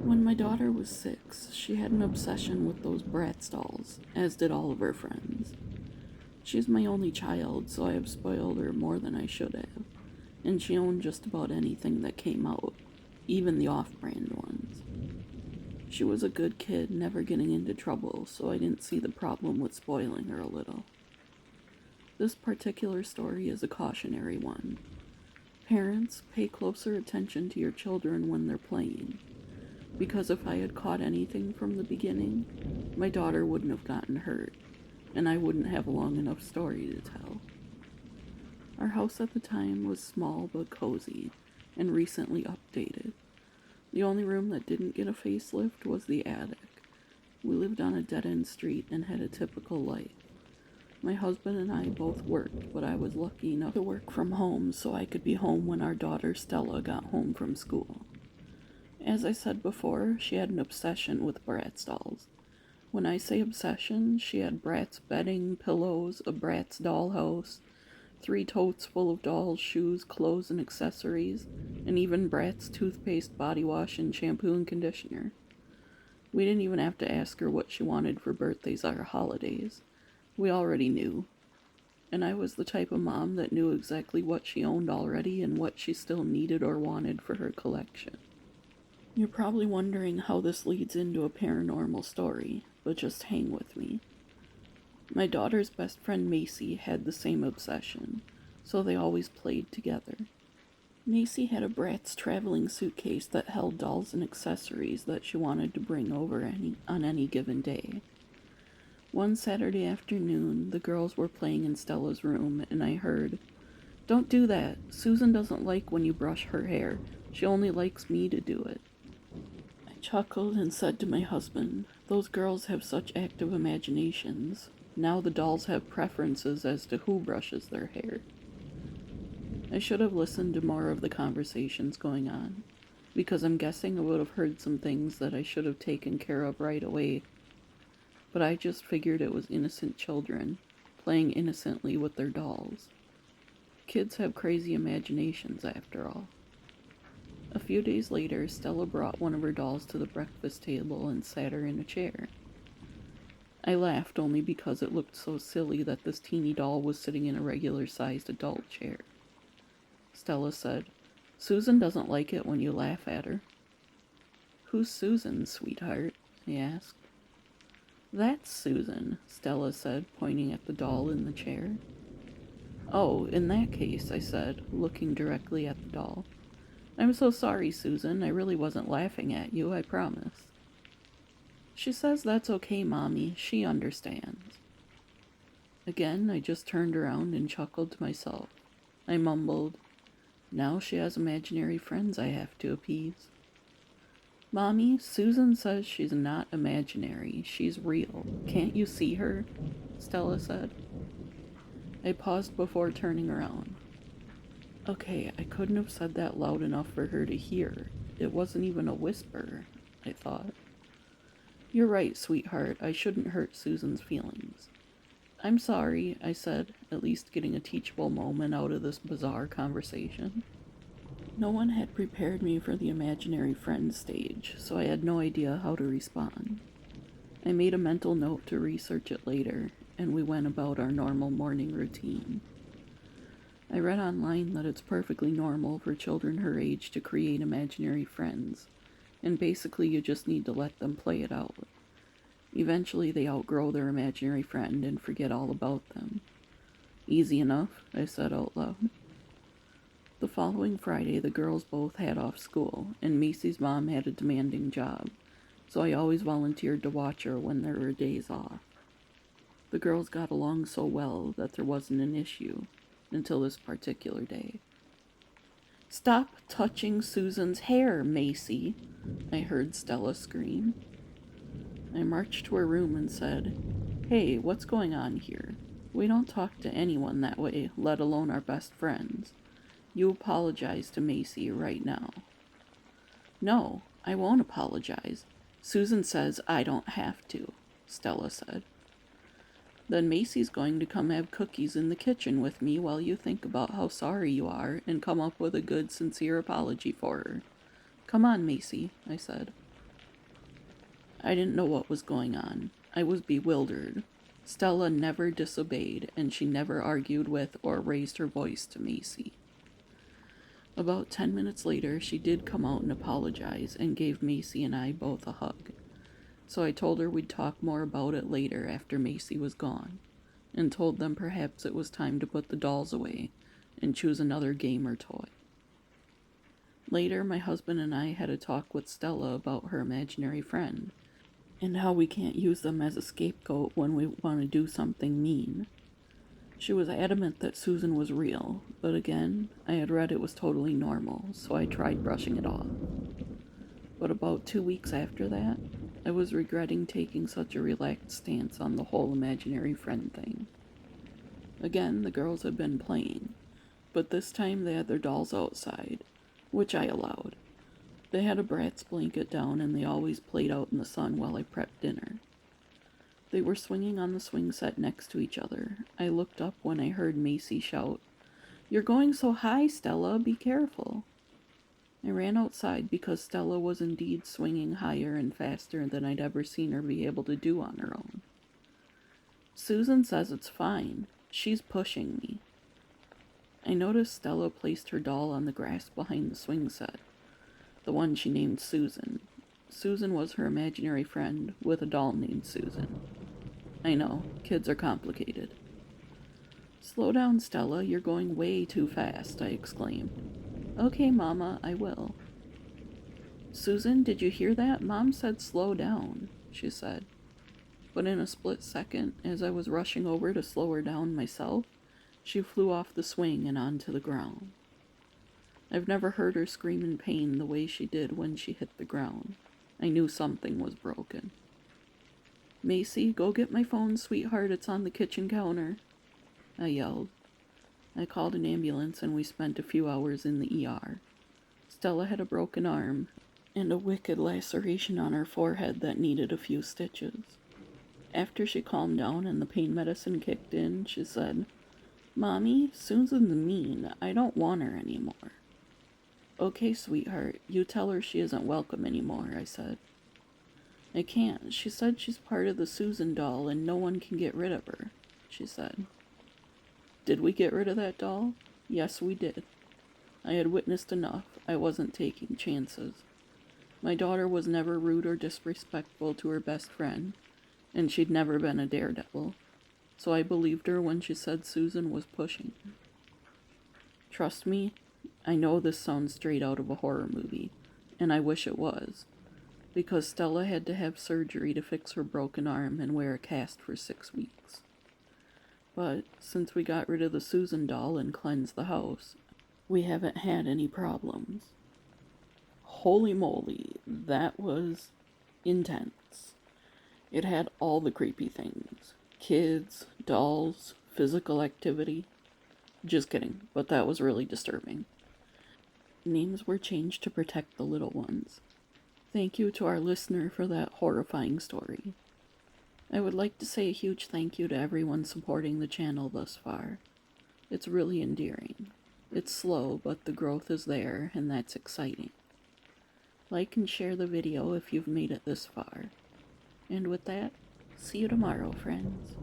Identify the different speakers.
Speaker 1: When my daughter was 6, she had an obsession with those Bratz dolls, as did all of her friends. She's my only child, so I have spoiled her more than I should have, and she owned just about anything that came out, even the off-brand ones. She was a good kid, never getting into trouble, so I didn't see the problem with spoiling her a little. This particular story is a cautionary one. Parents, pay closer attention to your children when they're playing, because if I had caught anything from the beginning, my daughter wouldn't have gotten hurt, and I wouldn't have a long enough story to tell. Our house at the time was small but cozy, and recently updated. The only room that didn't get a facelift was the attic. We lived on a dead-end street and had a typical life. My husband and I both worked, but I was lucky enough to work from home so I could be home when our daughter Stella got home from school. As I said before, she had an obsession with Bratz dolls. When I say obsession, she had Bratz bedding, pillows, a Bratz dollhouse, 3 totes full of dolls, shoes, clothes, and accessories, and even Bratz toothpaste, body wash, and shampoo and conditioner. We didn't even have to ask her what she wanted for birthdays or holidays. We already knew. And I was the type of mom that knew exactly what she owned already and what she still needed or wanted for her collection. You're probably wondering how this leads into a paranormal story, but just hang with me. My daughter's best friend Macy had the same obsession, so they always played together. Macy had a Bratz traveling suitcase that held dolls and accessories that she wanted to bring over on any given day. One Saturday afternoon, the girls were playing in Stella's room, and I heard, "Don't do that. Susan doesn't like when you brush her hair. She only likes me to do it." I chuckled and said to my husband, "Those girls have such active imaginations. Now the dolls have preferences as to who brushes their hair." I should have listened to more of the conversations going on, because I'm guessing I would have heard some things that I should have taken care of right away. But I just figured it was innocent children, playing innocently with their dolls. Kids have crazy imaginations, after all. A few days later, Stella brought one of her dolls to the breakfast table and sat her in a chair. I laughed only because it looked so silly that this teeny doll was sitting in a regular-sized adult chair. Stella said, "Susan doesn't like it when you laugh at her." "Who's Susan, sweetheart?" I asked. "That's Susan," Stella said, pointing at the doll in the chair. "Oh, in that case," I said, looking directly at the doll. "I'm so sorry, Susan. I really wasn't laughing at you, I promise." "She says that's okay, Mommy. She understands." Again, I just turned around and chuckled to myself. I mumbled, "Now she has imaginary friends I have to appease." "Mommy, Susan says she's not imaginary. She's real. Can't you see her?" Stella said. I paused before turning around. Okay, I couldn't have said that loud enough for her to hear. It wasn't even a whisper, I thought. "You're right, sweetheart. I shouldn't hurt Susan's feelings." "I'm sorry," I said, at least getting a teachable moment out of this bizarre conversation. No one had prepared me for the imaginary friend stage, so I had no idea how to respond. I made a mental note to research it later, and we went about our normal morning routine. I read online that it's perfectly normal for children her age to create imaginary friends, and basically you just need to let them play it out. Eventually they outgrow their imaginary friend and forget all about them. "Easy enough," I said out loud. The following Friday, the girls both had off school, and Macy's mom had a demanding job, so I always volunteered to watch her when there were days off. The girls got along so well that there wasn't an issue, until this particular day. "Stop touching Susan's hair, Macy," I heard Stella scream. I marched to her room and said, "Hey, what's going on here? We don't talk to anyone that way, let alone our best friends. You apologize to Macy right now." "No, I won't apologize. Susan says I don't have to," Stella said. "Then Macy's going to come have cookies in the kitchen with me while you think about how sorry you are and come up with a good, sincere apology for her. Come on, Macy," I said. I didn't know what was going on. I was bewildered. Stella never disobeyed, and she never argued with or raised her voice to Macy. About 10 minutes later, she did come out and apologize and gave Macy and I both a hug. So I told her we'd talk more about it later after Macy was gone, and told them perhaps it was time to put the dolls away and choose another game or toy. Later, my husband and I had a talk with Stella about her imaginary friend, and how we can't use them as a scapegoat when we want to do something mean. She was adamant that Susan was real, but again, I had read it was totally normal, so I tried brushing it off. But about 2 weeks after that, I was regretting taking such a relaxed stance on the whole imaginary friend thing. Again, the girls had been playing, but this time they had their dolls outside, which I allowed. They had a Bratz blanket down, and they always played out in the sun while I prepped dinner. They were swinging on the swing set next to each other. I looked up when I heard Macy shout, "You're going so high, Stella, be careful." I ran outside because Stella was indeed swinging higher and faster than I'd ever seen her be able to do on her own. "Susan says it's fine. She's pushing me." I noticed Stella placed her doll on the grass behind the swing set, the one she named Susan. Susan was her imaginary friend with a doll named Susan. I know, kids are complicated. "Slow down, Stella, you're going way too fast," I exclaimed. "Okay, Mama, I will." "Susan, did you hear that? Mom said slow down," she said. But in a split second, as I was rushing over to slow her down myself, she flew off the swing and onto the ground. I've never heard her scream in pain the way she did when she hit the ground. I knew something was broken. "Macy, go get my phone, sweetheart. It's on the kitchen counter," I yelled. I called an ambulance and we spent a few hours in the ER. Stella had a broken arm and a wicked laceration on her forehead that needed a few stitches. After she calmed down and the pain medicine kicked in, she said, "Mommy, Susan's mean. I don't want her anymore." "Okay, sweetheart, you tell her she isn't welcome anymore," I said. "I can't. She said she's part of the Susan doll and no one can get rid of her," she said. Did we get rid of that doll? Yes, we did. I had witnessed enough. I wasn't taking chances. My daughter was never rude or disrespectful to her best friend, and she'd never been a daredevil, so I believed her when she said Susan was pushing her. Trust me, I know this sounds straight out of a horror movie, and I wish it was, because Stella had to have surgery to fix her broken arm and wear a cast for 6 weeks. But since we got rid of the Susan doll and cleansed the house, we haven't had any problems. Holy moly, that was intense. It had all the creepy things. Kids, dolls, physical activity. Just kidding, but that was really disturbing. Names were changed to protect the little ones. Thank you to our listener for that horrifying story. I would like to say a huge thank you to everyone supporting the channel thus far. It's really endearing. It's slow, but the growth is there, and that's exciting. Like and share the video if you've made it this far. And with that, see you tomorrow, friends.